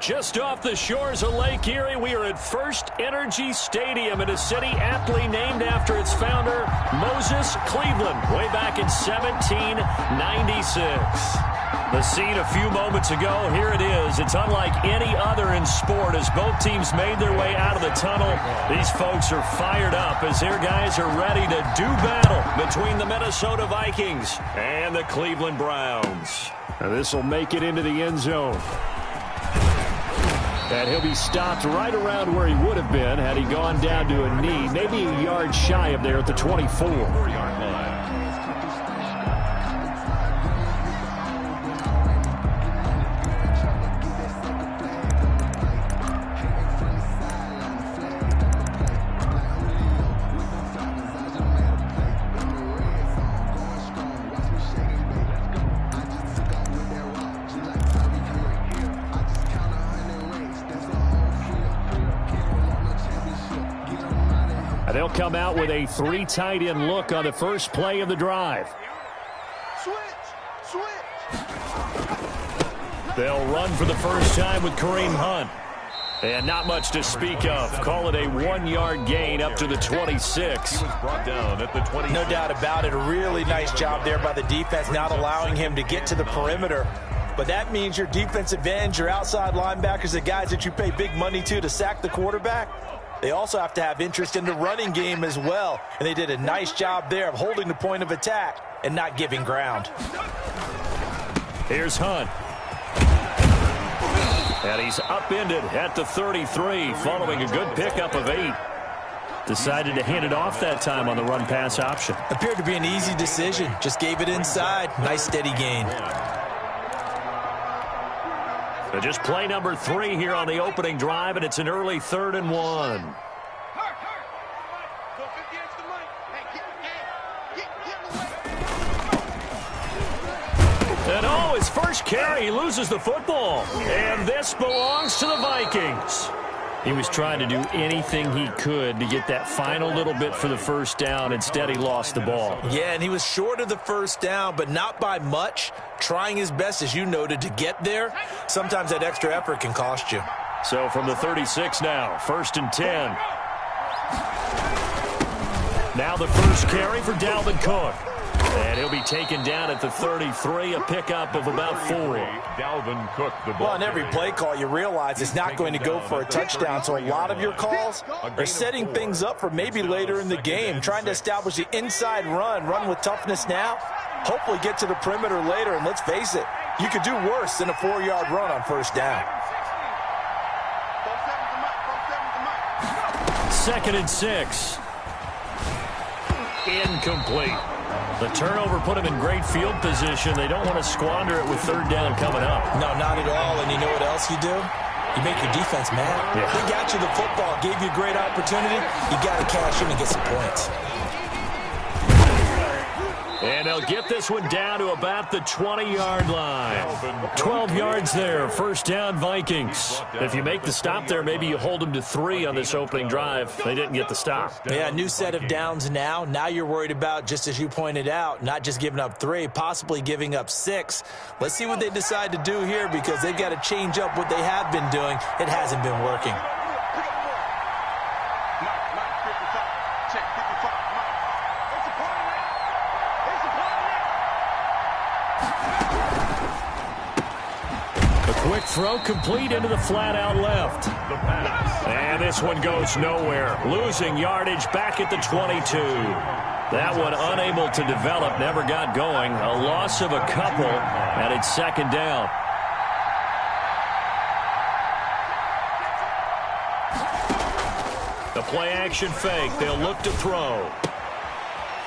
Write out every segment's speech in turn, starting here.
Just off the shores of Lake Erie, we are at First Energy Stadium in a city aptly named after its founder, Moses Cleveland, way back in 1796. The scene a few moments ago, here it is. It's unlike any other in sport as both teams made their way out of the tunnel. These folks are fired up as their guys are ready to do battle between the Minnesota Vikings and the Cleveland Browns. Now this will make it into the end zone. And he'll be stopped right around where he would have been had he gone down to a knee, maybe a yard shy of there at the 24. They'll come out with a 3 tight end look on the first play of the drive. Switch. They'll run for the first time with Kareem Hunt. And not much to speak of. Call it a 1-yard gain up to the 26. He was brought down at the 20. No doubt about it. A really nice job there by the defense, not allowing him to get to the perimeter. But that means your defensive ends, your outside linebackers, the guys that you pay big money to sack the quarterback, they also have to have interest in the running game as well. And they did a nice job there of holding the point of attack and not giving ground. Here's Hunt. And he's upended at the 33 following a good pickup of 8. Decided to hand it off that time on the run-pass option. Appeared to be an easy decision. Just gave it inside. Nice steady gain. So just play number 3 here on the opening drive, and it's an early 3rd and 1. And oh, his first carry, he loses the football. And this belongs to the Vikings. He was trying to do anything he could to get that final little bit for the first down. Instead, he lost the ball. Yeah, and he was short of the first down, but not by much. Trying his best, as you noted, to get there. Sometimes that extra effort can cost you. So from the 36 now, 1st and 10. Now the first carry for Dalvin Cook. And he'll be taken down at the 33, a pickup of about 4. Dalvin Cook, the ball. Well, on every play call, you realize it's not going to go for a touchdown. So a lot of your calls are setting things up for maybe later in the game, trying to establish the inside run with toughness now, hopefully get to the perimeter later. And let's face it, you could do worse than a 4-yard run on first down. 2nd and 6. Incomplete. The turnover put him in great field position. They don't want to squander it with 3rd down coming up. No, not at all. And you know what else you do? You make your defense mad. Yeah. They got you the football, gave you a great opportunity. You got to cash in and get some points. And they'll get this one down to about the 20-yard line. 12 yards there, 1st down Vikings. If you make the stop there, maybe you hold them to 3 on this opening drive. They didn't get the stop. Yeah, new set of downs now. Now you're worried about, just as you pointed out, not just giving up 3, possibly giving up 6. Let's see what they decide to do here because they've got to change up what they have been doing. It hasn't been working. Quick throw complete into the flat out left. And this one goes nowhere. Losing yardage back at the 22. That one unable to develop, never got going. A loss of a couple, and it's 2nd down. The play action fake. They'll look to throw.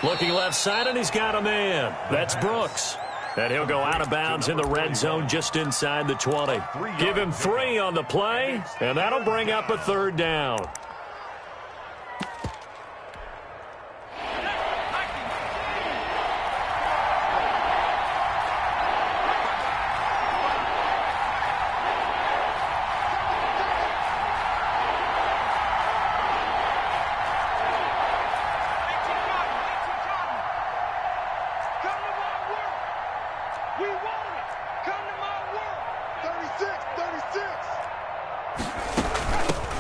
Looking left side, and he's got a man. That's Brooks. And he'll go out of bounds in the red zone just inside the 20. Give him 3 on the play, and that'll bring up a 3rd down.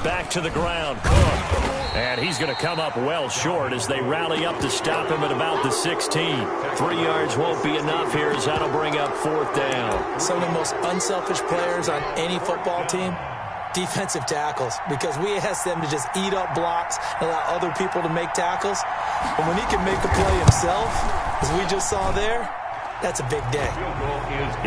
back to the ground. Cook. And he's going to come up well short as they rally up to stop him at about the 16. 3 yards won't be enough here as that'll bring up 4th down. Some of the most unselfish players on any football team, defensive tackles, because we ask them to just eat up blocks and allow other people to make tackles. And when he can make a play himself, as we just saw there, that's a big day.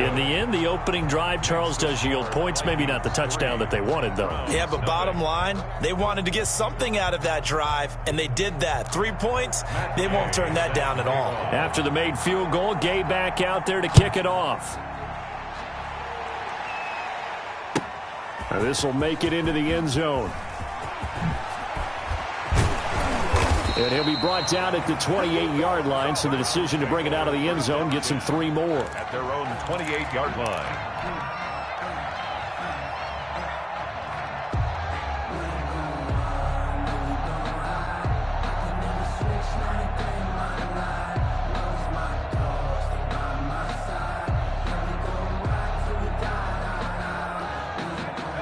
In the end, the opening drive, Charles, does yield points. Maybe not the touchdown that they wanted, though. Yeah, but bottom line, they wanted to get something out of that drive, and they did that. 3 points, they won't turn that down at all. After the made field goal, Gay back out there to kick it off. This will make it into the end zone. And he'll be brought down at the 28-yard line, so the decision to bring it out of the end zone gets him 3 more. At their own 28-yard line.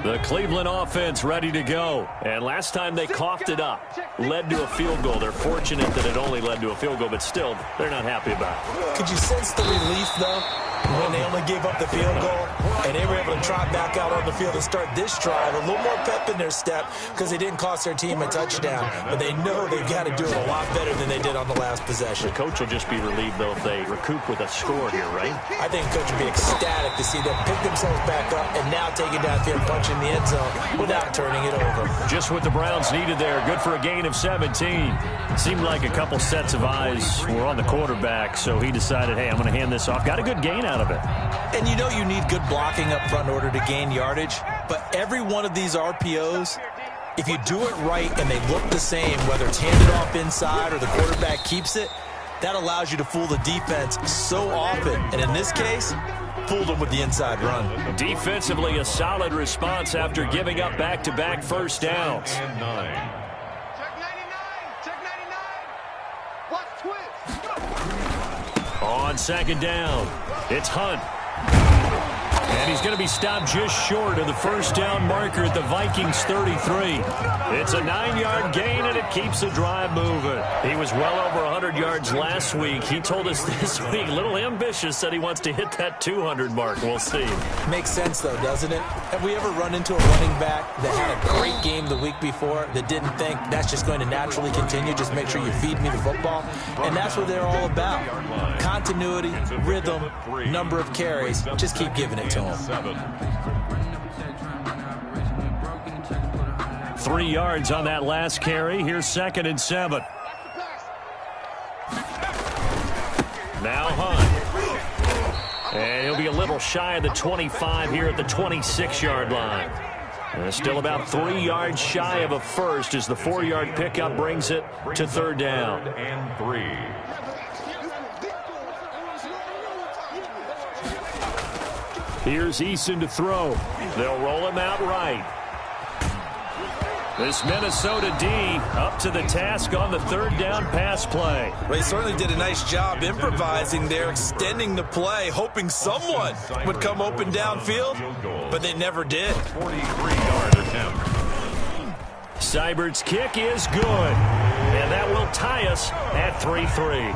The Cleveland offense ready to go. And last time they coughed it up, led to a field goal. They're fortunate that it only led to a field goal, but still, they're not happy about it. Could you sense the relief, though, when they only gave up the field goal and they were able to trot back out on the field and start this drive? A little more pep in their step because they didn't cost their team a touchdown, but they know they've got to do it a lot better than they did on the last possession. The coach will just be relieved, though, if they recoup with a score here, right? I think the coach would be ecstatic to see them pick themselves back up and now take it downfield, punch in the end zone without turning it over. Just what the Browns needed there. Good for a gain of 17. Seemed like a couple sets of eyes were on the quarterback, so he decided, hey, I'm going to hand this off. Got a good gain out of it. And you know you need good blocking up front in order to gain yardage, but every one of these RPOs, if you do it right and they look the same, whether it's handed off inside or the quarterback keeps it, that allows you to fool the defense so often. And in this case, fooled them with the inside run. Defensively, a solid response after giving up back-to-back first downs. And 9. Check 99. Check 99. Watch twist. On second down, it's Hunt. And he's going to be stopped just short of the first down marker at the Vikings 33. It's a 9-yard gain, and it keeps the drive moving. He was well over 100 yards last week. He told us this week, a little ambitious, said he wants to hit that 200 mark. We'll see. Makes sense, though, doesn't it? Have we ever run into a running back that had a great game the week before that didn't think that's just going to naturally continue? Just make sure you feed me the football. And that's what they're all about. Continuity, rhythm, number of carries. Just keep giving it to them. 3 yards on that last carry. Here's 2nd and 7. Now Hunt. And he'll be a little shy of the 25 here at the 26-yard line. And still about 3 yards shy of a first as the 4-yard pickup brings it to 3rd down. And 3. Here's Eason to throw. They'll roll him out right. This Minnesota D up to the task on the 3rd down pass play. Well, he certainly did a nice job improvising there, extending the play, hoping someone would come open downfield, but they never did. 43-yard attempt. Seibert's kick is good, and that will tie us at 3-3.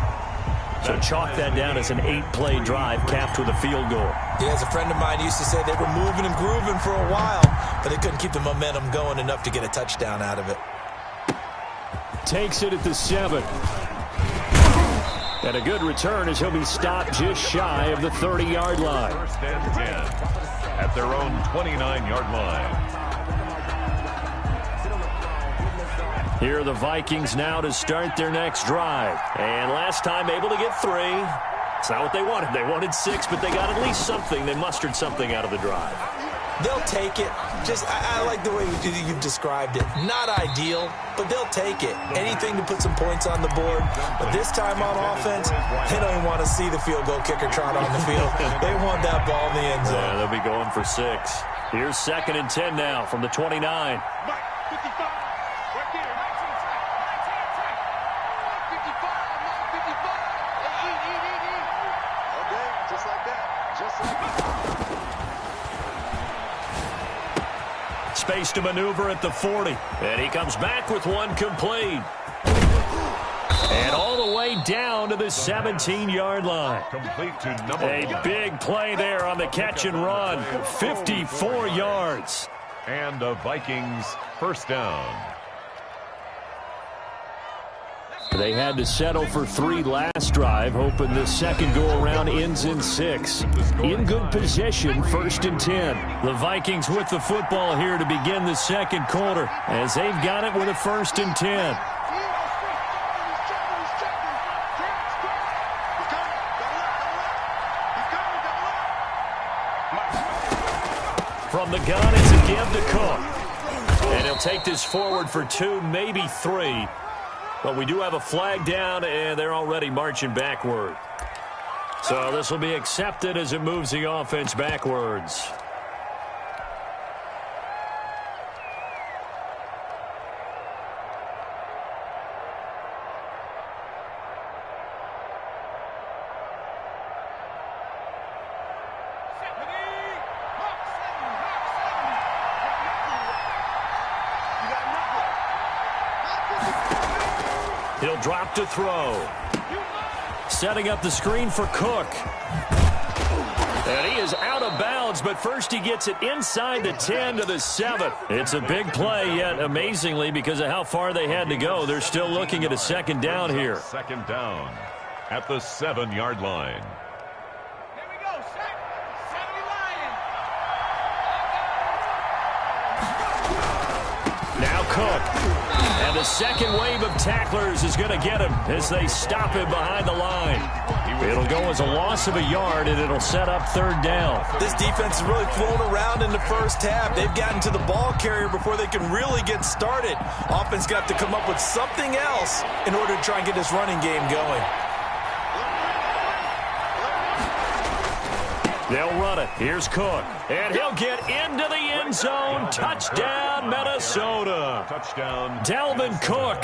So chalk that down as an 8-play drive capped with a field goal. Yeah, as a friend of mine used to say, they were moving and grooving for a while, but they couldn't keep the momentum going enough to get a touchdown out of it. Takes it at the 7. And a good return as he'll be stopped just shy of the 30-yard line. 1st and 10 at their own 29-yard line. Here are the Vikings now to start their next drive. And last time able to get 3. It's not what they wanted. They wanted 6, but they got at least something. They mustered something out of the drive. They'll take it. I like the way you've described it. Not ideal, but they'll take it. Anything to put some points on the board. But this time on offense, they don't even want to see the field goal kicker trot on the field. They want that ball in the end zone. Yeah, they'll be going for 6. Here's 2nd and 10 now from the 29. Space to maneuver at the 40. And he comes back with one complete. And all the way down to the 17-yard line. Complete to number A one. big play there on the catch and run. 54 yards. And the Vikings first down. They had to settle for 3 last drive, hoping the second go-around ends in 6. In good position, 1st and 10. The Vikings with the football here to begin the second quarter, as they've got it with a 1st and 10. From the gun, it's a give to Cook. And he'll take this forward for 2, maybe 3. But we do have a flag down, and they're already marching backward. So this will be accepted as it moves the offense backwards. He'll drop to throw. Setting up the screen for Cook. And he is out of bounds, but first he gets it inside the 10 to the 7. It's a big play, yet amazingly, because of how far they had to go, they're still looking at a second down here. Second down at the 7-yard line. Here we go, set. 70 Lions. Now Cook. And the second wave of tacklers is going to get him as they stop him behind the line. It'll go as a loss of a yard, and it'll set up 3rd down. This defense has really flown around in the first half. They've gotten to the ball carrier before they can really get started. Offense got to come up with something else in order to try and get this running game going. They'll run it. Here's Cook. And he'll get into the end zone. Touchdown, Minnesota. Touchdown. Dalvin Cook,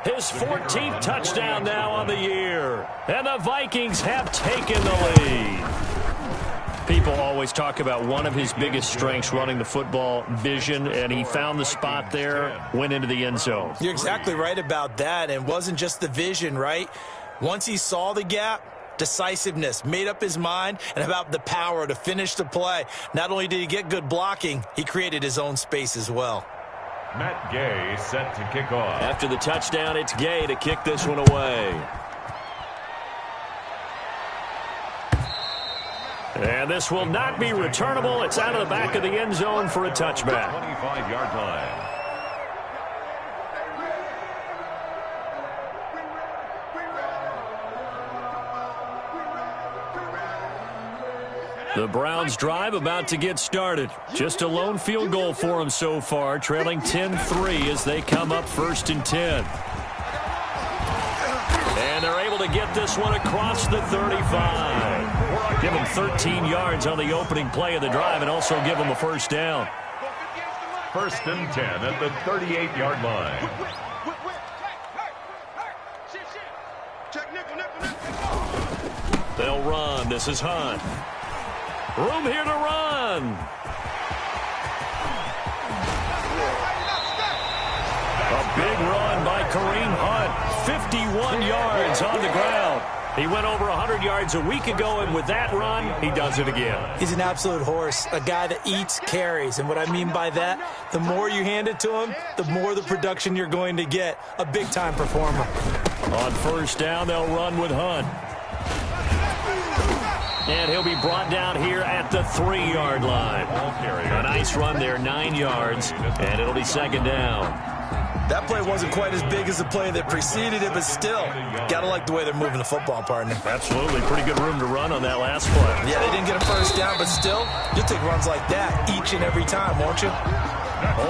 his 14th touchdown now on the year. And the Vikings have taken the lead. People always talk about one of his biggest strengths, running the football, vision, and he found the spot there, went into the end zone. You're exactly right about that. And it wasn't just the vision, right? Once he saw the gap, decisiveness, made up his mind, and about the power to finish the play. Not only did he get good blocking, he created his own space as well. Matt Gay set to kick off. After the touchdown, it's Gay to kick this one away. And this will not be returnable. It's out of the back of the end zone for a touchback. 25-yard line. The Browns drive about to get started. Just a lone field goal for them so far, trailing 10-3 as they come up 1st and 10. And they're able to get this one across the 35. Give them 13 yards on the opening play of the drive and also give them a 1st down. 1st and 10 at the 38-yard line. They'll run. This is Hunt. Room here to run. A big run by Kareem Hunt. 51 yards on the ground. He went over 100 yards a week ago, and with that run, he does it again. He's an absolute horse, a guy that eats carries. And what I mean by that, the more you hand it to him, the more the production you're going to get. A big-time performer. On 1st down, they'll run with Hunt. And he'll be brought down here at the 3-yard line. A nice run there, 9 yards, and it'll be 2nd down. That play wasn't quite as big as the play that preceded it, but still, got to like the way they're moving the football, partner. Absolutely. Pretty good room to run on that last play. Yeah, they didn't get a 1st down, but still, you'll take runs like that each and every time, won't you?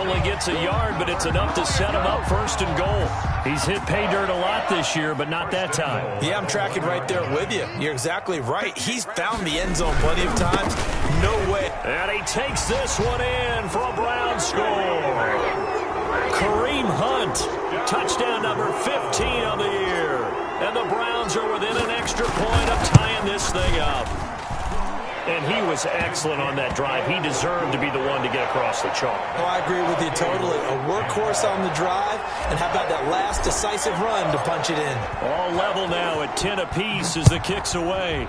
Only gets a yard, but it's enough to set him up 1st and goal. He's hit pay dirt a lot this year, but not that time. Yeah, I'm tracking right there with you. You're exactly right. He's found the end zone plenty of times. No way. And he takes this one in for a Brown score. Kareem Hunt, touchdown number 15 on the year. And the Browns are within an extra point of tying this thing up. And he was excellent on that drive. He deserved to be the one to get across the chalk. Oh, I agree with you totally. A workhorse on the drive, and how about that last decisive run to punch it in? All level now at 10 apiece as the kick's away.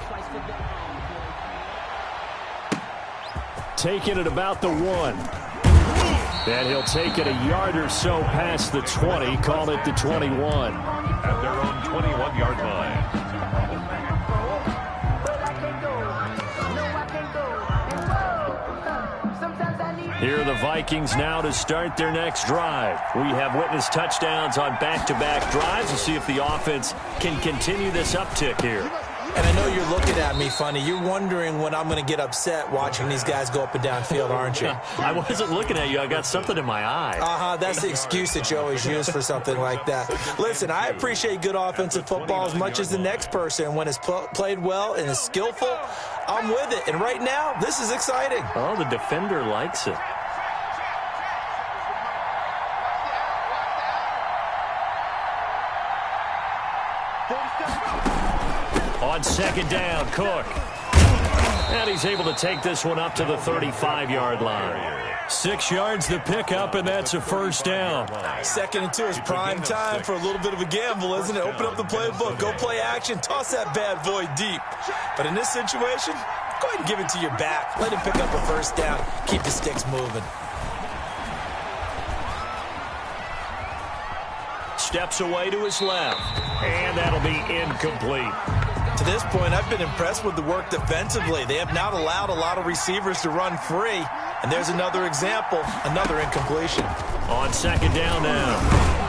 Taking it about the 1. And he'll take it a yard or so past the 20, call it the 21. At their own 21-yard line. Here are the Vikings now to start their next drive. We have witnessed touchdowns on back-to-back drives. We'll see if the offense can continue this uptick here. And I know you're looking at me funny. You're wondering when I'm going to get upset watching these guys go up and down field, aren't you? I wasn't looking at you. I got something in my eye. That's the excuse that you always use for something like that. Listen, I appreciate good offensive football as much as the next person. When it's played well and is skillful, I'm with it. And right now, this is exciting. Oh, the defender likes it. On second down, Cook. And he's able to take this one up to the 35-yard line. 6 yards the pickup, and that's a first down. 2nd and 2 is prime time for a little bit of a gamble, isn't it? Open up the playbook, go play action, toss that bad boy deep. But in this situation, go ahead and give it to your back. Let him pick up a first down. Keep the sticks moving. Steps away to his left, and that'll be incomplete. To this point, I've been impressed with the work defensively. They have not allowed a lot of receivers to run free. And there's another example, another incompletion. On second down now,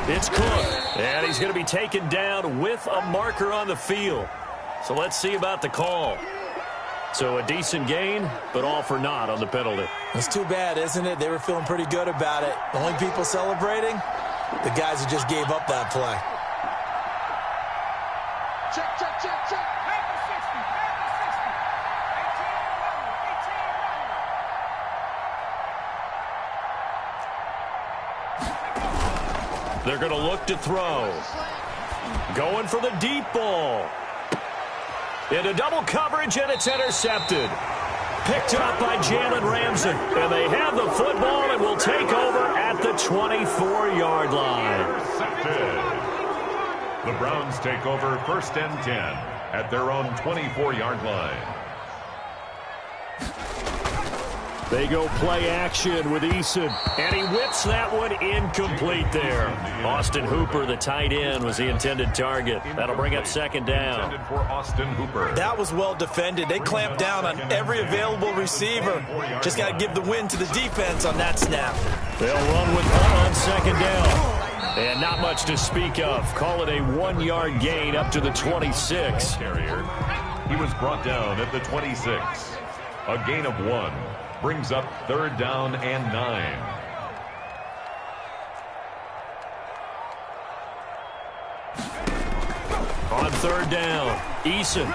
it's Cook. And he's going to be taken down with a marker on the field. So let's see about the call. So a decent gain, but all for naught on the penalty. It's too bad, isn't it? They were feeling pretty good about it. The only people celebrating, the guys who just gave up that play. Check, check, check, check. Back to 60. Back to 60. 18 running. 18 running. They're going to look to throw. Going for the deep ball. Into double coverage, and it's intercepted. Picked up by Jalen Ramsey. And they have the football and will take over at the 24-yard line. Intercepted. The Browns take over 1st and 10 at their own 24-yard line. They go play action with Eason, and he whips that one incomplete there. Austin Hooper, the tight end, was the intended target. That'll bring up second down. Intended for Austin Hooper. That was well defended. They clamped down on every available receiver. Just got to give the win to the defense on that snap. They'll run with one on second down. And not much to speak of. Call it a 1-yard gain up to the 26. Carrier. He was brought down at the 26. A gain of 1 brings up 3rd down and 9. On 3rd down, Eason.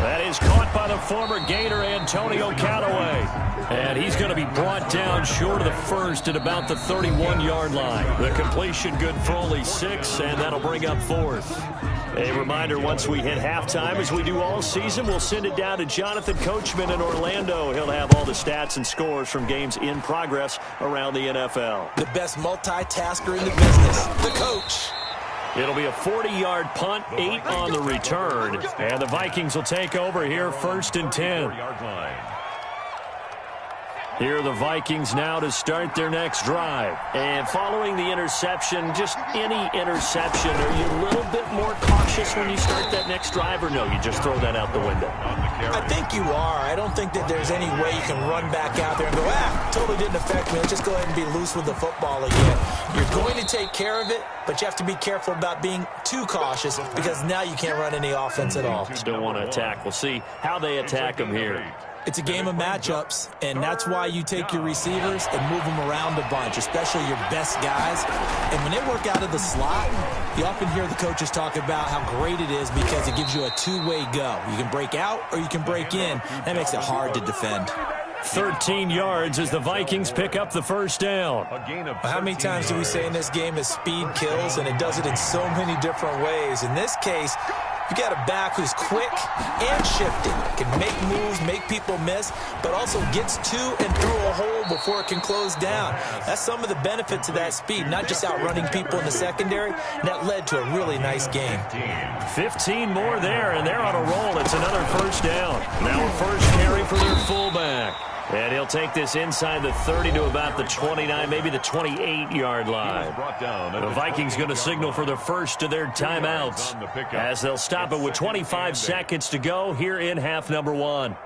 That is caught by the former Gator Antonio Callaway. And he's going to be brought down short of the first at about the 31-yard line. The completion good for only 6, and that'll bring up 4th. A reminder, once we hit halftime, as we do all season, we'll send it down to Jonathan Coachman in Orlando. He'll have all the stats and scores from games in progress around the NFL. The best multitasker in the business, the coach. It'll be a 40-yard punt, 8 on the return. And the Vikings will take over here 1st and 10. Here are the Vikings now to start their next drive. And following the interception, just any interception, are you a little bit more cautious when you start that next drive, or no, you just throw that out the window? I think you are. I don't think that there's any way you can run back out there and go, totally didn't affect me. Let's just go ahead and be loose with the football again. You're going to take care of it, but you have to be careful about being too cautious because now you can't run any offense at all. Still want to attack. We'll see how they attack them here. It's a game of matchups, and that's why you take your receivers and move them around a bunch, especially your best guys. And when they work out of the slot, you often hear the coaches talk about how great it is because it gives you a two-way go. You can break out or you can break in. That makes it hard to defend. 13 yards as the Vikings pick up the first down. How many times do we say in this game is speed kills, and it does it in so many different ways. In this case, You got a back who's quick and shifty, can make moves, make people miss, but also gets to and through a hole before it can close down. That's some of the benefits of that speed, not just outrunning people in the secondary, and that led to a really nice game. 15 more there, and they're on a roll. It's another first down. Now a first carry for their fullback. And he'll take this inside the 30 to about the 29, maybe the 28-yard line. The Vikings going to signal for the first of their timeouts as they'll stop it with 25 seconds to go here in half number 1.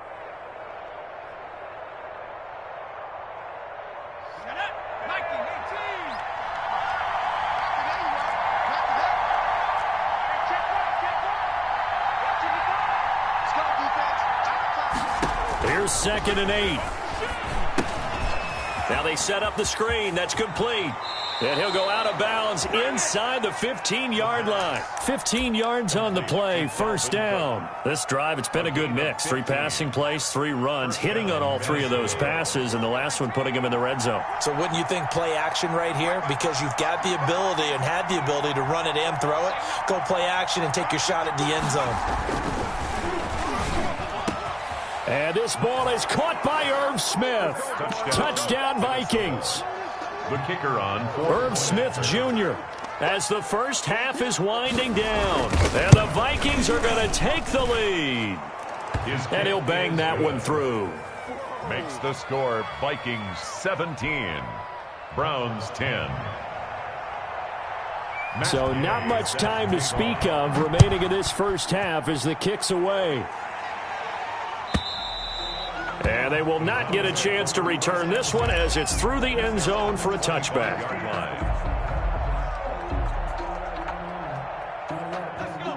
Here's 2nd and 8. Now they set up the screen. That's complete. And he'll go out of bounds inside the 15-yard line. 15 yards on the play, first down. This drive, it's been a good mix. 3 passing plays, 3 runs, hitting on all 3 of those passes, and the last one putting him in the red zone. So wouldn't you think play action right here? Because you've got the ability and had the ability to run it and throw it. Go play action and take your shot at the end zone. And this ball is caught by Irv Smith. Touchdown Vikings. The kicker on for Irv Smith Jr. as the first half is winding down. And the Vikings are going to take the lead. And he'll bang that one through. Makes the score Vikings 17, Browns 10. So not much time to speak of remaining in this first half as the kick's away. And they will not get a chance to return this one as it's through the end zone for a touchback.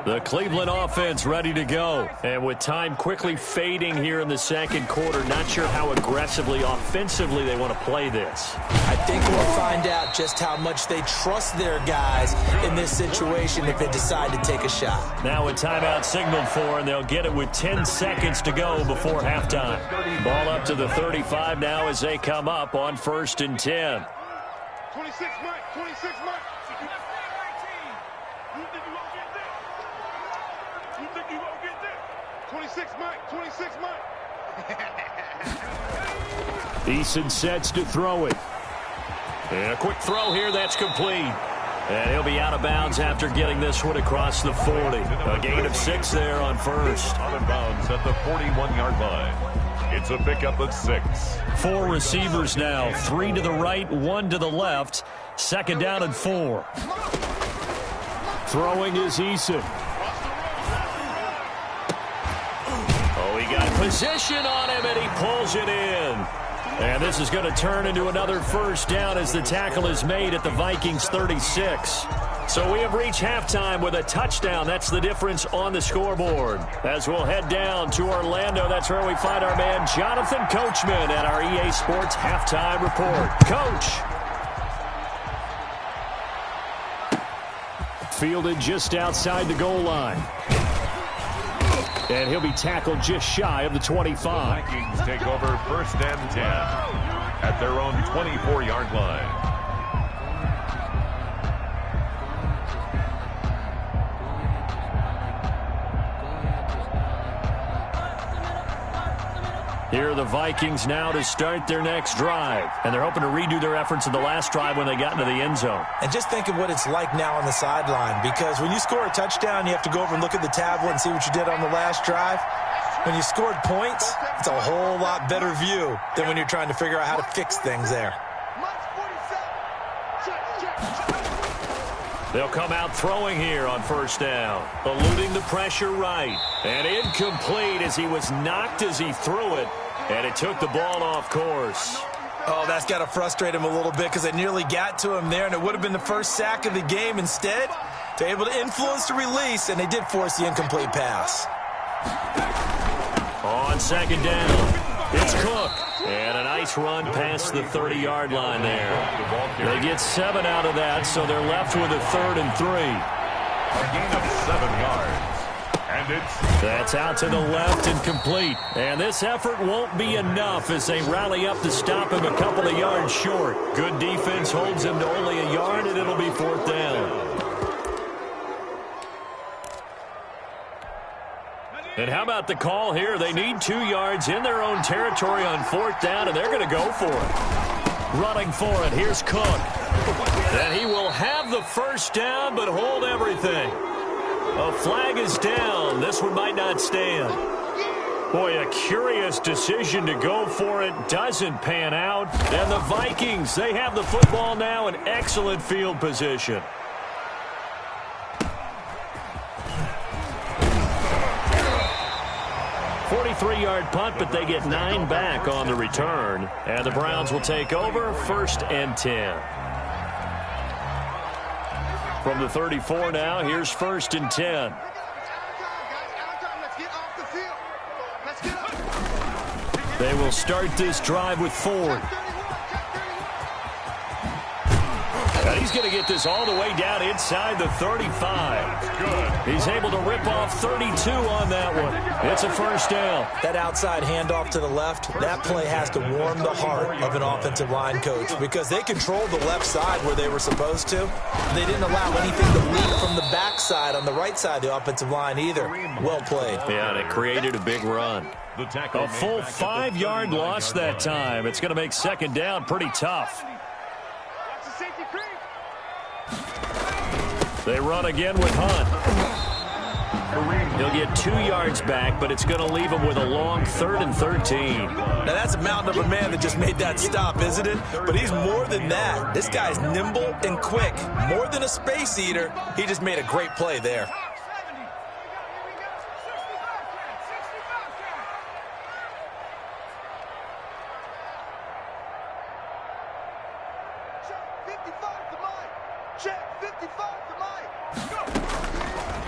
The Cleveland offense ready to go. And with time quickly fading here in the second quarter, not sure how aggressively, offensively they want to play this. I think we'll find out just how much they trust their guys in this situation if they decide to take a shot. Now a timeout signaled for, and they'll get it with 10 seconds to go before halftime. Ball up to the 35 now as they come up on 1st and 10. 26 Mike, 26 Mike. You think you won't get that? 26 Mike, 26 Mike. Eason sets to throw it. And a quick throw here, that's complete. And he'll be out of bounds after getting this one across the 40. A gain of 6 there on first. Out of bounds at the 41-yard line. It's a pickup of 6. 4 receivers now, 3 to the right, 1 to the left. 2nd down and 4. Throwing is Eason. Oh, he got position on him, and he pulls it in. And this is going to turn into another first down as the tackle is made at the Vikings 36. So we have reached halftime with a touchdown. That's the difference on the scoreboard. As we'll head down to Orlando, that's where we find our man Jonathan Coachman at our EA Sports Halftime Report. Coach. Fielded just outside the goal line. And he'll be tackled just shy of the 25. The Vikings take over 1st and 10 at their own 24-yard line. Here are the Vikings now to start their next drive. And they're hoping to redo their efforts in the last drive when they got into the end zone. And just think of what it's like now on the sideline, because when you score a touchdown, you have to go over and look at the tablet and see what you did on the last drive. When you scored points, it's a whole lot better view than when you're trying to figure out how to fix things there. They'll come out throwing here on 1st down. Eluding the pressure right. And incomplete as he was knocked as he threw it. And it took the ball off course. Oh, that's got to frustrate him a little bit because it nearly got to him there, and it would have been the first sack of the game. Instead, they're able to influence the release, and they did force the incomplete pass. On 2nd down, it's Cook. And a nice run past the 30-yard line there. They get 7 out of that, so they're left with a 3rd and 3. A gain of 7 yards. And that's out to the left and complete. And this effort won't be enough as they rally up to stop him a couple of yards short. Good defense holds him to only a yard, and it'll be 4th down. And how about the call here? They need 2 yards in their own territory on 4th down, and they're going to go for it. Running for it, here's Cook. And he will have the first down, but hold everything. A flag is down. This one might not stand. Boy, a curious decision to go for it. Doesn't pan out. And the Vikings, they have the football now in excellent field position. Three-yard punt, but they get 9 back on the return. And the Browns will take over 1st and 10. From the 34 now, here's 1st and 10. They will start this drive with Ford. And he's going to get this all the way down inside the 35. Good. He's able to rip off 32 on that one. It's a first down. That outside handoff to the left, that play has to warm the heart of an offensive line coach because they controlled the left side where they were supposed to. They didn't allow anything to leak from the backside on the right side of the offensive line either. Well played. Yeah, and it created a big run. A full 5-yard loss that time. It's going to make 2nd down pretty tough. They run again with Hunt. He'll get 2 yards back, but it's going to leave him with a long 3rd and 13. Now, that's a mountain of a man that just made that stop, isn't it? But he's more than that. This guy's nimble and quick. More than a space eater. He just made a great play there.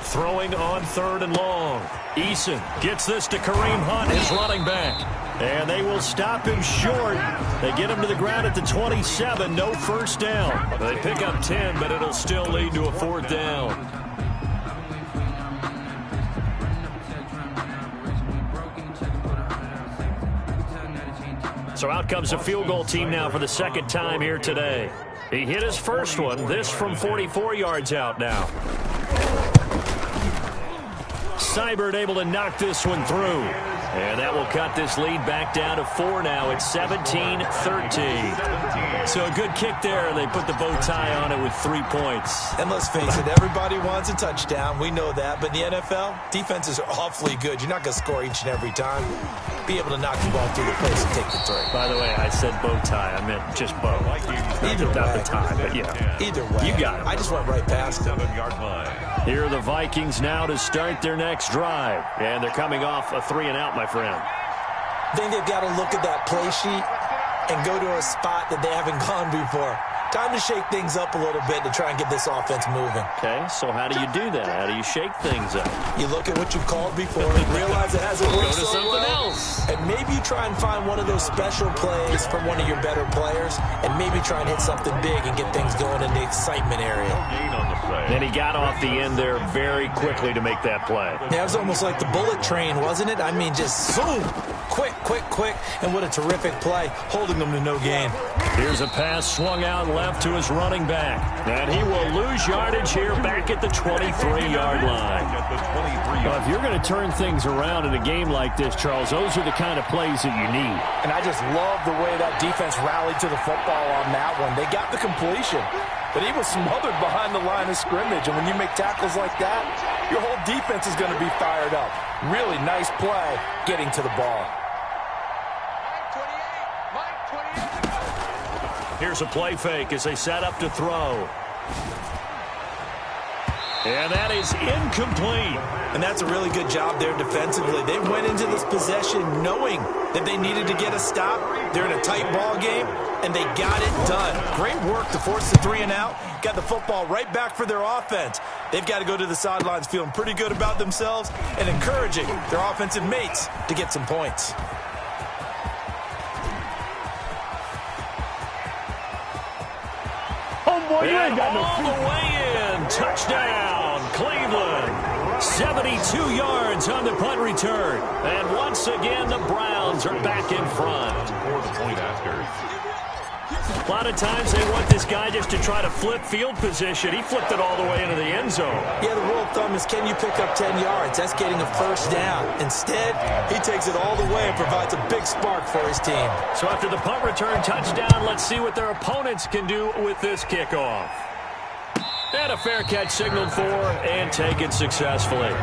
Throwing on 3rd and long. Eason gets this to Kareem Hunt, his running back. And they will stop him short. They get him to the ground at the 27. No first down. They pick up 10, but it'll still lead to a 4th down. So out comes a field goal team now for the 2nd time here today. He hit his first one. This from 44 yards out now. Seibert able to knock this one through. And that will cut this lead back down to 4 now. It's 17-13. So a good kick there. They put the bow tie on it with 3 points. And let's face it, everybody wants a touchdown. We know that. But in the NFL, defenses are awfully good. You're not going to score each and every time. Be able to knock the ball through the place and take the 3. By the way, I said bow tie. I meant just bow. Either way. Not the tie, but yeah. Either way. You got it. I just went right past him. 7-yard line. Here are the Vikings now to start their next drive. And they're coming off a 3-and-out, my friend. I think they've got to look at that play sheet and go to a spot that they haven't gone before. Time to shake things up a little bit to try and get this offense moving. Okay, so how do you do that? How do you shake things up? You look at what you've called before and realize it hasn't worked so well. Go to something else. And maybe you try and find one of those special plays from one of your better players and maybe try and hit something big and get things going in the excitement area. And he got off the end there very quickly to make that play. Yeah, it was almost like the bullet train, wasn't it? I mean, just zoom. Quick, quick, quick. And what a terrific play, holding them to no gain. Here's a pass swung out left to his running back. And he will lose yardage here back at the 23-yard line. Well, if you're going to turn things around in a game like this, Charles, those are the kind of plays that you need. And I just love the way that defense rallied to the football on that one. They got the completion, but he was smothered behind the line of scrimmage. And when you make tackles like that, your whole defense is going to be fired up. Really nice play getting to the ball. Here's a play fake as they set up to throw. And that is incomplete. And that's a really good job there defensively. They went into this possession knowing that they needed to get a stop. They're in a tight ball game, and they got it done. Great work to force the 3-and-out. Got the football right back for their offense. They've got to go to the sidelines feeling pretty good about themselves and encouraging their offensive mates to get some points. And all the way in. Touchdown, Cleveland. 72 yards on the punt return. And once again, the Browns are back in front. For the point after. A lot of times they want this guy just to try to flip field position. He flipped it all the way into the end zone. Yeah, the rule of thumb is, can you pick up 10 yards? That's getting a first down. Instead, he takes it all the way and provides a big spark for his team. So after the punt return touchdown, let's see what their opponents can do with this kickoff. And a fair catch signaled for and taken successfully.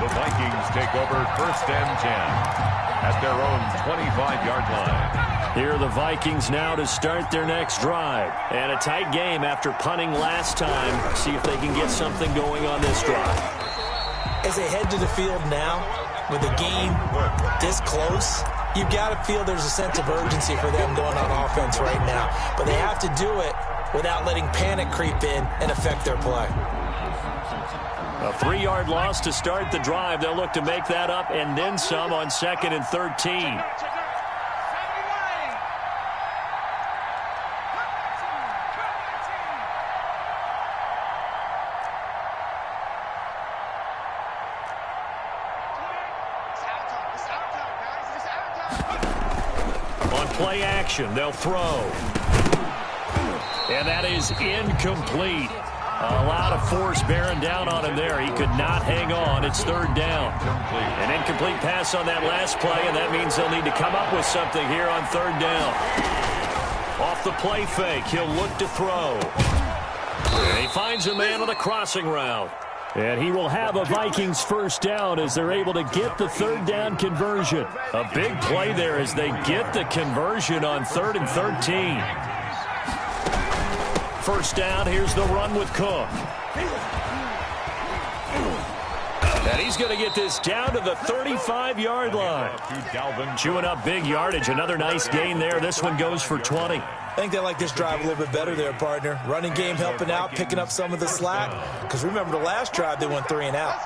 The Vikings take over 1st and 10 at their own 25-yard line. Here are the Vikings now to start their next drive. And a tight game after punting last time. See if they can get something going on this drive. As they head to the field now, with the game this close, you've got to feel there's a sense of urgency for them going on offense right now. But they have to do it without letting panic creep in and affect their play. A 3-yard loss to start the drive. They'll look to make that up and then some on 2nd and 13. On play action, they'll throw. And that is incomplete. A lot of force bearing down on him there. He could not hang on. It's 3rd down. An incomplete pass on that last play, and that means they'll need to come up with something here on 3rd down. Off the play fake, he'll look to throw. And he finds a man on the crossing route. And he will have a Vikings first down as they're able to get the 3rd down conversion. A big play there as they get the conversion on 3rd and 13. First down, here's the run with Cook. And he's going to get this down to the 35-yard line. Chewing up big yardage. Another nice gain there. This one goes for 20. I think they like this drive a little bit better there, partner. Running game helping out, picking up some of the slack. Because remember the last drive, they went 3 and out.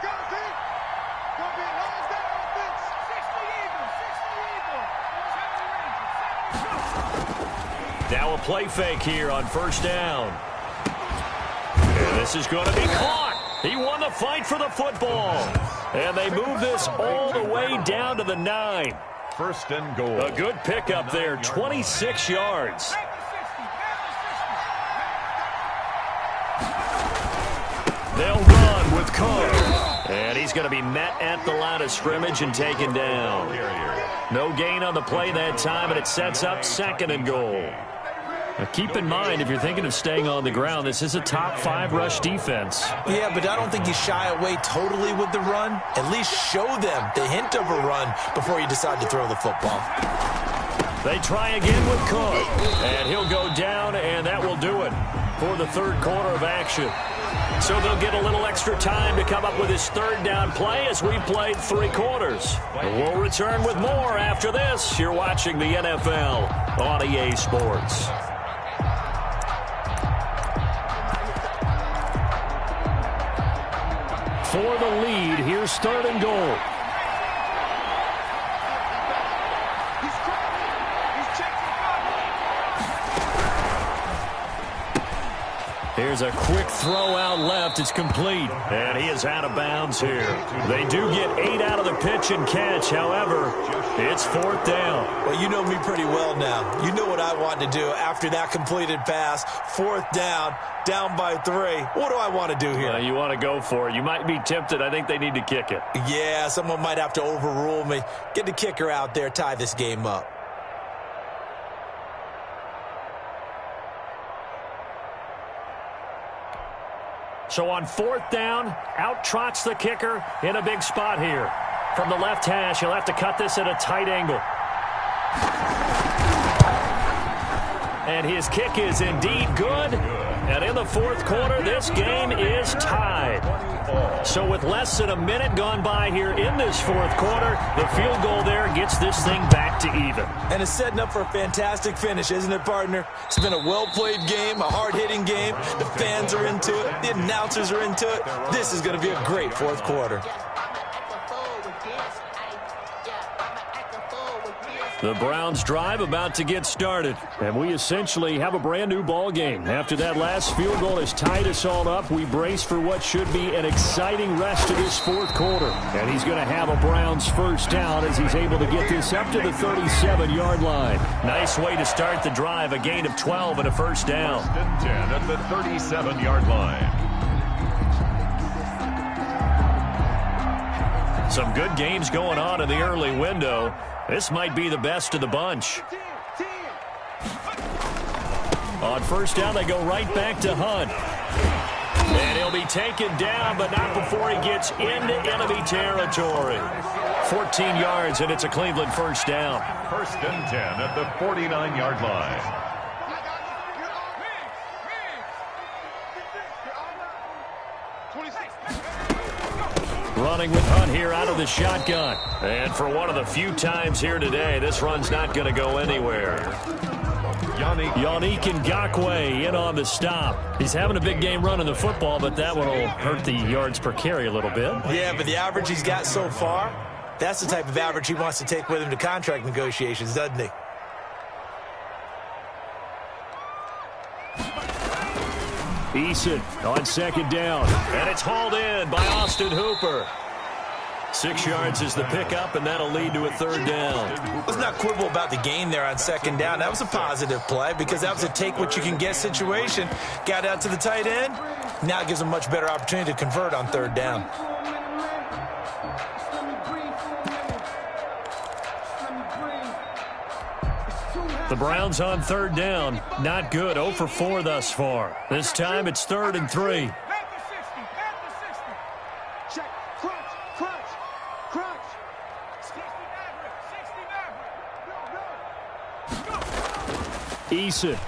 Now a play fake here on 1st down. And this is going to be caught. He won the fight for the football. And they move this all the way down to the 9. 1st and goal. A good pickup there, 26 yards. They'll run with Cook. And he's going to be met at the line of scrimmage and taken down. No gain on the play that time, and it sets up 2nd and goal. Now keep in mind, if you're thinking of staying on the ground, this is a top 5 rush defense. Yeah, but I don't think you shy away totally with the run. At least show them the hint of a run before you decide to throw the football. They try again with Cook. And he'll go down, and that will do it for the 3rd quarter of action. So they'll get a little extra time to come up with his 3rd down play as we played 3 quarters. We'll return with more after this. You're watching the NFL on EA Sports. For the lead, here's 3rd and goal. Here's a quick throw out left. It's complete. And he is out of bounds here. They do get 8 out of the pitch and catch. However, it's 4th down. Well, you know me pretty well now. You know what I want to do after that completed pass. 4th down, down by 3. What do I want to do here? You want to go for it. You might be tempted. I think they need to kick it. Yeah, someone might have to overrule me. Get the kicker out there, tie this game up. So on 4th down, out trots the kicker in a big spot here. From the left hash, he'll have to cut this at a tight angle. And his kick is indeed good. And in the 4th quarter, this game is tied. So with less than a minute gone by here in this 4th quarter, the field goal there gets this thing back to even. And it's setting up for a fantastic finish, isn't it, partner? It's been a well-played game, a hard-hitting game. The fans are into it. The announcers are into it. This is going to be a great 4th quarter. The Browns drive about to get started, and we essentially have a brand new ball game. After that last field goal has tied us all up, we brace for what should be an exciting rest of this fourth quarter. And he's going to have a Browns first down as he's able to get this up to the 37-yard line. Nice way to start the drive, a gain of 12 and a first down. First and 10 at the 37-yard line. Some good games going on in the early window. This might be the best of the bunch. On first down, they go right back to Hunt. And he'll be taken down, but not before he gets into enemy territory. 14 yards, and it's a Cleveland first down. First and 10 at the 49-yard line. Running with Hunt here out of the shotgun. And for one of the few times here today, this run's not going to go anywhere. Yannick Ngakoue in on the stop. He's having a big game running the football, but that one will hurt the yards per carry a little bit. Yeah, but the average he's got so far, that's the type of average he wants to take with him to contract negotiations, doesn't he? Eason on second down, and it's hauled in by Austin Hooper. 6 yards is the pickup, and that'll lead to a third down. Let's not quibble about the gain there on second down. That was a positive play because that was a take-what-you-can-get situation. Got out to the tight end. Now it gives him a much better opportunity to convert on third down. The Browns on third down. Not good. 0 for 4 thus far. This time it's 3rd and 3. Eason.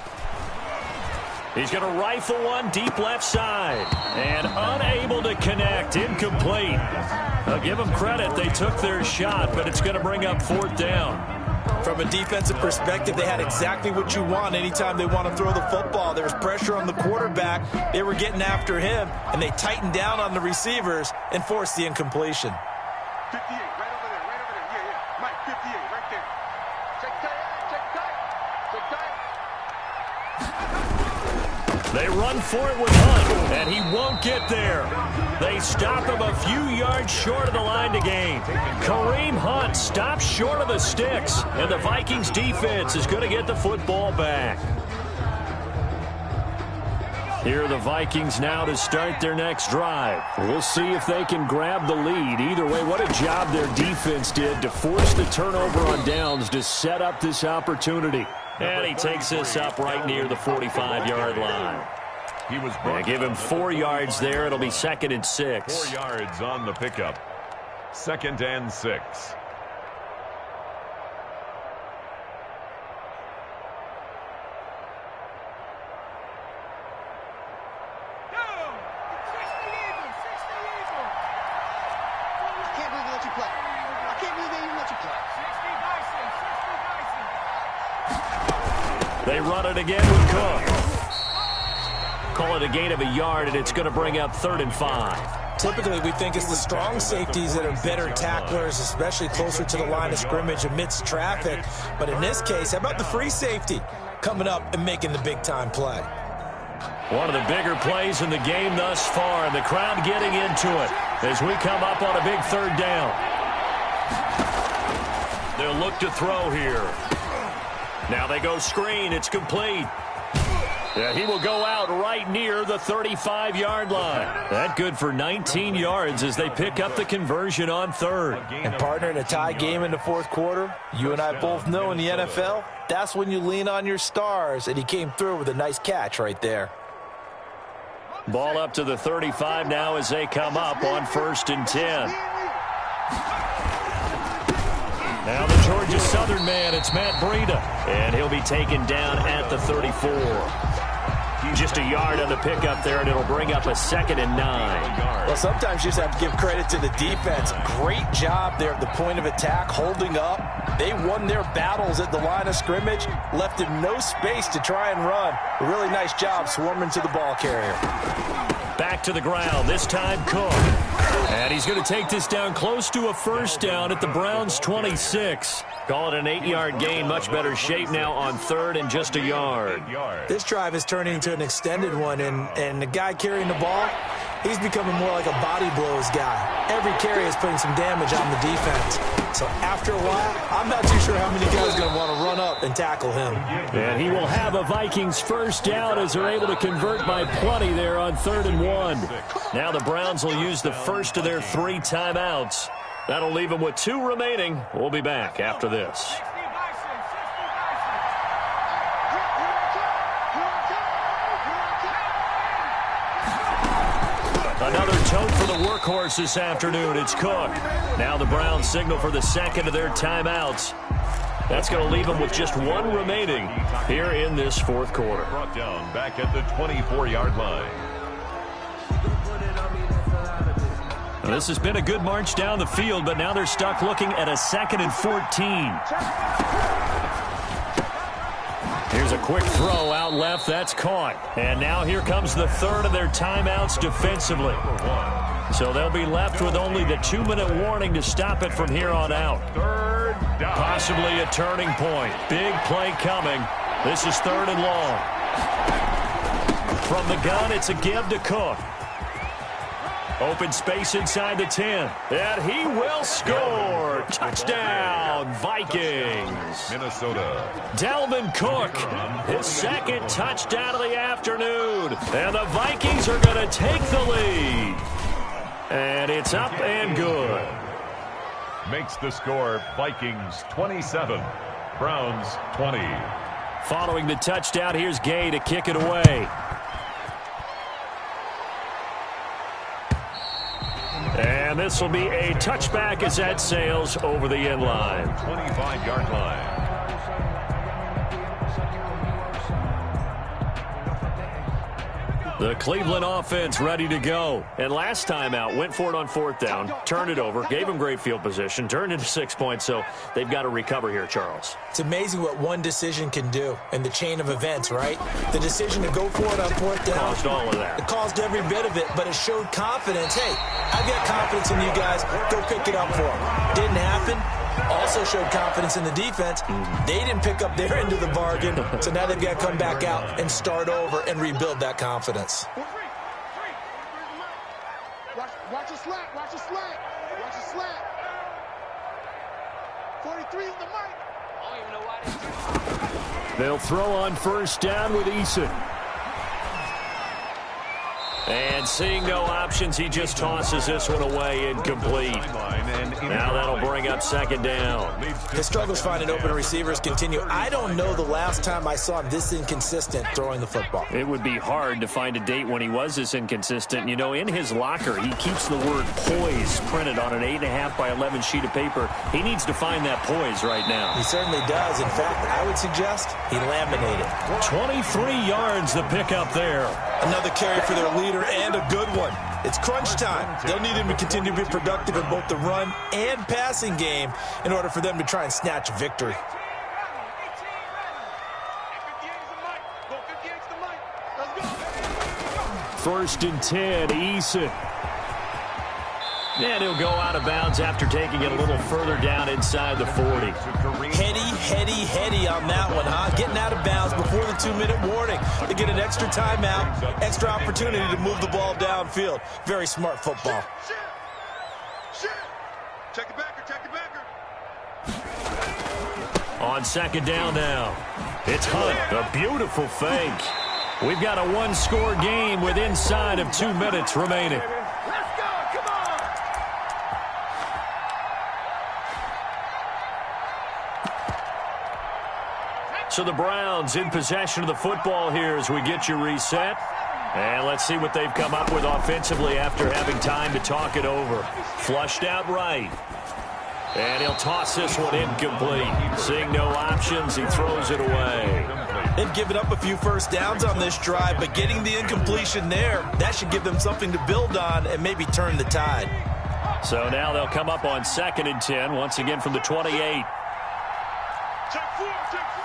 He's going to rifle one deep left side. And unable to connect. Incomplete. I'll give them credit. They took their shot, but it's going to bring up 4th down. From a defensive perspective, they had exactly what you want anytime they want to throw the football. There was pressure on the quarterback. They were getting after him, and they tightened down on the receivers and forced the incompletion. 58, right over there, right over there. Yeah. Mike, 58, right there. Check tight, They run for it with Hunt, and he won't get there. They stop him a few yards short of the line to gain. Kareem Hunt stops short of the sticks, and the Vikings defense is going to get the football back. Here are the Vikings now to start their next drive. We'll see if they can grab the lead. Either way, what a job their defense did to force the turnover on downs to set up this opportunity. And he takes this up right near the 45-yard line. He was give him 4 yards there. It'll be 2nd and 6. 4 yards on the pickup. 2nd and 6. They run it again with Cook. Call it a gain of a yard, and it's going to bring up 3rd and 5. Typically, we think it's the strong safeties that are better tacklers, especially closer to the line of scrimmage amidst traffic. But in this case, how about the free safety coming up and making the big-time play? One of the bigger plays in the game thus far, and the crowd getting into it as we come up on a big 3rd down. They'll look to throw here. Now they go screen. It's complete. Yeah, he will go out right near the 35-yard line. That good for 19 yards as they pick up the conversion on 3rd. And partner, in a tie game in the 4th quarter, you and I both know in the NFL, that's when you lean on your stars, and he came through with a nice catch right there. Ball up to the 35 now as they come up on 1st and 10. Now the Georgia Southern man, it's Matt Breida, and he'll be taken down at the 34. Just a yard on the pickup there, and it'll bring up a 2nd and 9. Well, sometimes you just have to give credit to the defense. Great job there at the point of attack, holding up. They won their battles at the line of scrimmage, left him no space to try and run. A really nice job swarming to the ball carrier. Back to the ground, this time Cook. And he's going to take this down close to a first down at the Browns' 26. Call it an 8-yard gain. Much better shape now on third and just a yard. This drive is turning into an extended one, and the guy carrying the ball, he's becoming more like a body blows guy. Every carry is putting some damage on the defense. So after a while, I'm not too sure how many guys are going to want to run up and tackle him. And he will have a Vikings first down as they're able to convert by plenty there on 3rd and 1. Now the Browns will use the first of their 3 timeouts. That'll leave them with 2 remaining. We'll be back after this. Another tote for the workhorse this afternoon. It's Cook. Now the Browns signal for the second of their timeouts. That's going to leave them with just 1 remaining here in this 4th quarter. Brought down back at the 24-yard line. Well, this has been a good march down the field, but now they're stuck looking at a 2nd and 14. Here's a quick throw out left. That's caught. And now here comes the 3rd of their timeouts defensively. So they'll be left with only the 2-minute warning to stop it from here on out. 3rd down. Possibly a turning point. Big play coming. This is 3rd and long. From the gun, it's a give to Cook. Open space inside the 10. And he will score. Touchdown, Vikings. Minnesota. Dalvin Cook, his 2nd touchdown of the afternoon. And the Vikings are going to take the lead. And it's up and good. Makes the score Vikings 27, Browns 20. Following the touchdown, here's Gay to kick it away. And this will be a touchback as that sails over the end line. 25-yard line. The Cleveland offense ready to go. And last time out, went for it on 4th down, turned it over, gave them great field position, turned into 6 points, so they've got to recover here, Charles. It's amazing what one decision can do in the chain of events, right? The decision to go for it on 4th down. Caused all of that. It caused every bit of it, but it showed confidence. Hey, I've got confidence in you guys. Go pick it up for them. Didn't happen. Also showed confidence in the defense. They didn't pick up their end of the bargain, so now they've got to come back out and start over and rebuild that confidence. Watch a slant. Watch a slant. Watch a slant. 43 is the mic. I don't even know why They'll throw on 1st down with Eason. And seeing no options, he just tosses this one away, incomplete. Now that'll bring up 2nd down. His struggles finding open receivers continue. I don't know the last time I saw him this inconsistent throwing the football. It would be hard to find a date when he was this inconsistent. You know, in his locker, he keeps the word poise printed on an 8.5 by 11 sheet of paper. He needs to find that poise right now. He certainly does. In fact, I would suggest he laminated. 23 yards the pickup there. Another carry for their leader and a good one. It's crunch time. They'll need him to continue to be productive in both the run and passing game in order for them to try and snatch a victory. First and 10, Eason. And he'll go out of bounds after taking it a little further down inside the 40. Heady on that one, huh? Getting out of bounds before the 2-minute warning. They get an extra timeout, extra opportunity to move the ball downfield. Very smart football. Check it backer, check it backer. On 2nd down now, it's Hunt, a beautiful fake. We've got a 1-score game with inside of 2 minutes remaining. So the Browns in possession of the football here as we get you reset. And let's see what they've come up with offensively after having time to talk it over. Flushed out right. And he'll toss this one incomplete. Seeing no options, he throws it away. They've given up a few first downs on this drive, but getting the incompletion there, that should give them something to build on and maybe turn the tide. So now they'll come up on 2nd and 10, once again from the 28. Check 4, check 4.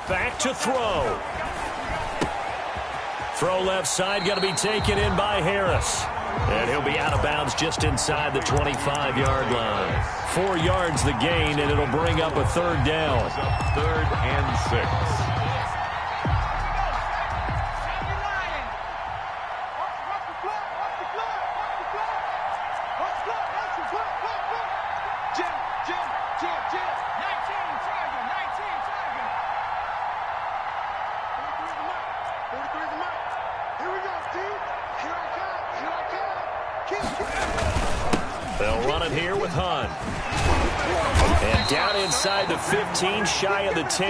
Back to throw. Throw left side, going to be taken in by Harris. And he'll be out of bounds just inside the 25-yard line. 4 yards the gain, and it'll bring up a third down. 3rd and 6. They'll run it here with Hunt. And down inside the 15, shy of the 10.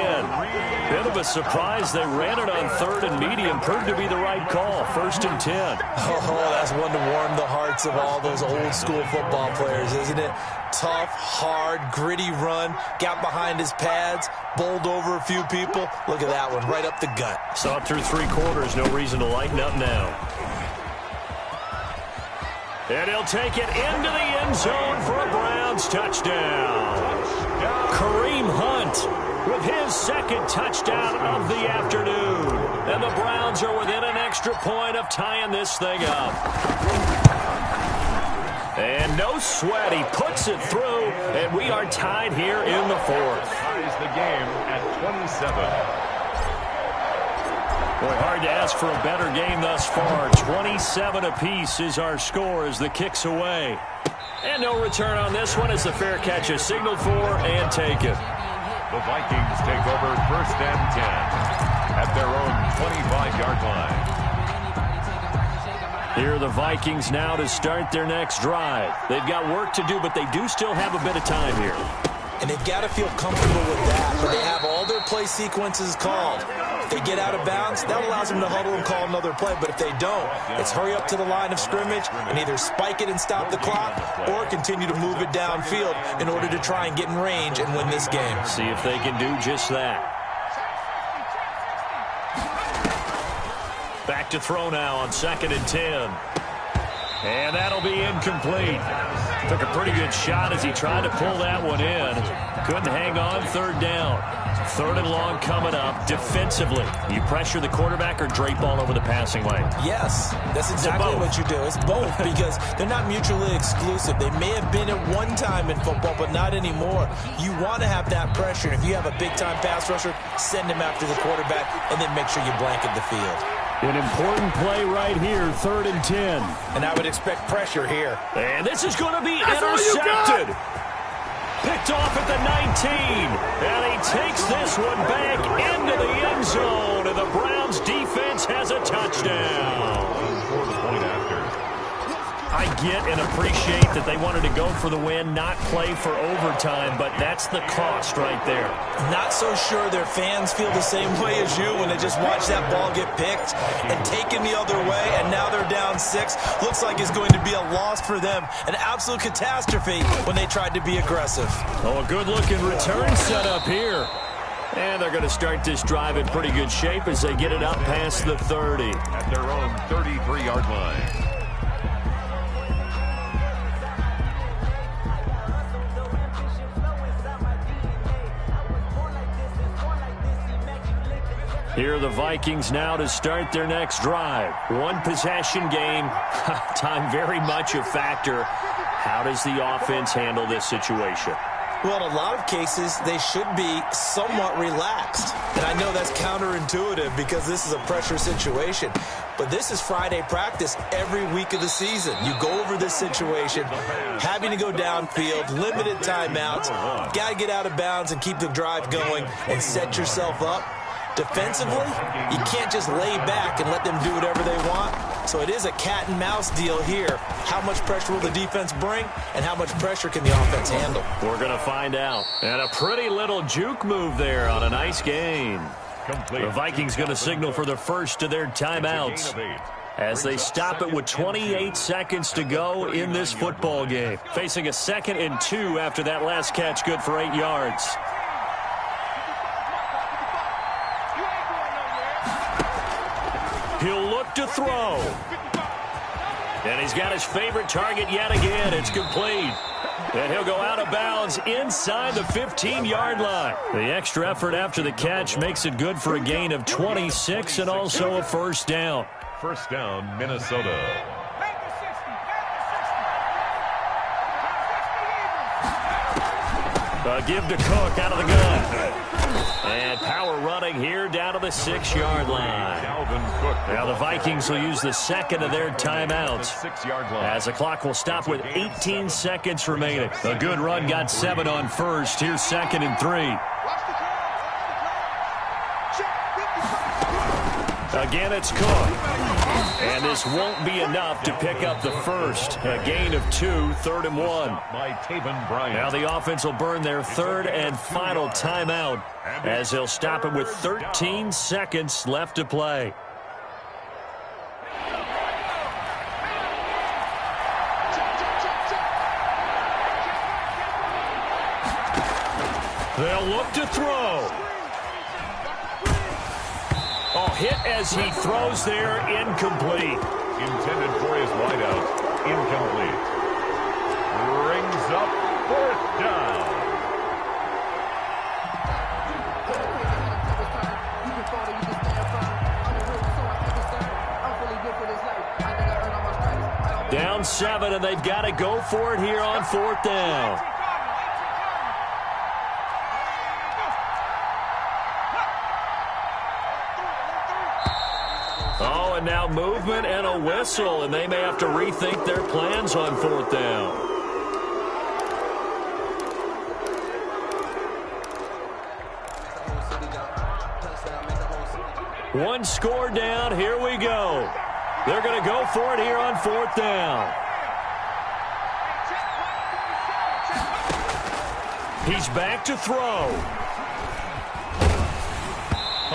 Bit of a surprise. They ran it on 3rd and medium. Proved to be the right call. 1st and 10. Oh, that's one to warm the hearts of all those old school football players, isn't it? Tough, hard, gritty run. Got behind his pads. Bowled over a few people. Look at that one, right up the gut. Saw it through 3 quarters. No reason to lighten up now. And he'll take it into the end zone for a Browns touchdown. Kareem Hunt with his 2nd touchdown of the afternoon. And the Browns are within an extra point of tying this thing up. And no sweat. He puts it through, and we are tied here in the 4th. Ties the game at 27. Boy, hard to ask for a better game thus far. 27 apiece is our score as the kick's away. And no return on this one as the fair catch is signaled for and taken. The Vikings take over 1st and 10 at their own 25-yard line. Here are the Vikings now to start their next drive. They've got work to do, but they do still have a bit of time here. And they've got to feel comfortable with that, but they have all their play sequences called. If they get out of bounds, that allows them to huddle and call another play. But if they don't, it's hurry up to the line of scrimmage and either spike it and stop the clock or continue to move it downfield in order to try and get in range and win this game. See if they can do just that. Back to throw now on 2nd and 10. And that'll be incomplete. Took a pretty good shot as he tried to pull that one in. Couldn't hang on. 3rd down. 3rd and long coming up. Defensively, you pressure the quarterback or drape all over the passing lane? Yes, that's exactly what you do. It's both because they're not mutually exclusive. They may have been at one time in football, but not anymore. You want to have that pressure. If you have a big-time pass rusher, send him after the quarterback and then make sure you blanket the field. An important play right here, 3rd and 10. And I would expect pressure here. And this is going to be intercepted. Picked off at the 19. And he takes this one back into the end zone. And the Browns defense has a touchdown. I get and appreciate that they wanted to go for the win, not play for overtime, but that's the cost right there. Not so sure their fans feel the same way as you when they just watch that ball get picked and taken the other way, and now they're down 6. Looks like it's going to be a loss for them. An absolute catastrophe when they tried to be aggressive. Oh, a good-looking return set up here. And they're going to start this drive in pretty good shape as they get it up past the 30. At their own 33-yard line. Here are the Vikings now to start their next drive. 1 possession game. Time very much a factor. How does the offense handle this situation? Well, in a lot of cases, they should be somewhat relaxed. And I know that's counterintuitive because this is a pressure situation. But this is Friday practice every week of the season. You go over this situation, having to go downfield, limited timeouts, got to get out of bounds and keep the drive going and set yourself up. Defensively, you can't just lay back and let them do whatever they want. So it is a cat and mouse deal here. How much pressure will the defense bring, and how much pressure can the offense handle? We're going to find out. And a pretty little juke move there on a nice gain. The Vikings going to signal for the first of their timeouts as they stop it with 28 seconds to go in this football game. Facing a 2nd and 2 after that last catch, good for 8 yards. He'll look to throw. And he's got his favorite target yet again. It's complete. And he'll go out of bounds inside the 15-yard line. The extra effort after the catch makes it good for a gain of 26 and also a first down. First down, Minnesota. Give to Cook out of the gun. And power running here down to the 6-yard line. Now the Vikings will use the second of their timeouts as the clock will stop with 18 seconds remaining. A good run got 7 on first. Here's 2nd and 3. Again, it's Cook. And this won't be enough to pick up the first. A gain of 2, 3rd and 1. Now the offense will burn their 3rd and final timeout as they'll stop it with 13 seconds left to play. They'll look to throw. Oh, hit as he throws there, incomplete. Intended for his wideout, incomplete. Brings up 4th down. Down 7, and they've got to go for it here on 4th down. Oh, and now movement and a whistle, and they may have to rethink their plans on 4th down. One score down, here we go. They're going to go for it here on 4th down. He's back to throw.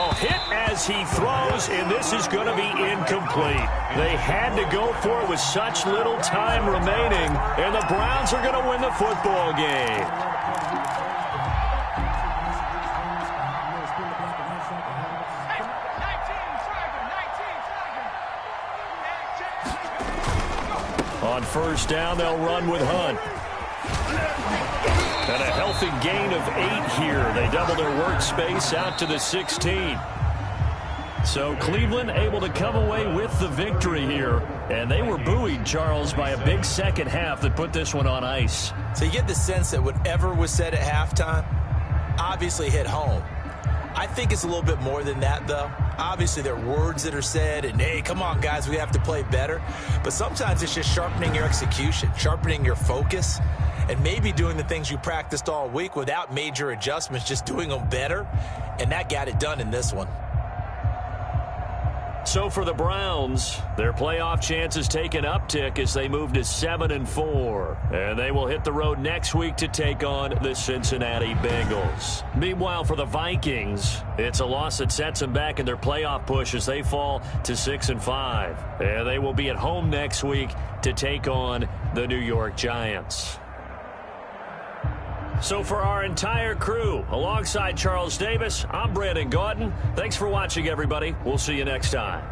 Oh, hit as he throws, and this is going to be incomplete. They had to go for it with such little time remaining, and the Browns are going to win the football game. On 1st down, they'll run with Hunt. And a healthy gain of 8 here. They double their workspace out to the 16. So Cleveland able to come away with the victory here. And they were buoyed, Charles, by a big second half that put this one on ice. So you get the sense that whatever was said at halftime obviously hit home. I think it's a little bit more than that, though. Obviously, there are words that are said, and, hey, come on, guys, we have to play better. But sometimes it's just sharpening your execution, sharpening your focus, and maybe doing the things you practiced all week without major adjustments, just doing them better. And that got it done in this one. So for the Browns, their playoff chances take an uptick as they move to 7-4. And they will hit the road next week to take on the Cincinnati Bengals. Meanwhile, for the Vikings, it's a loss that sets them back in their playoff push as they fall to 6-5. And they will be at home next week to take on the New York Giants. So for our entire crew, alongside Charles Davis, I'm Brandon Gaudin. Thanks for watching, everybody. We'll see you next time.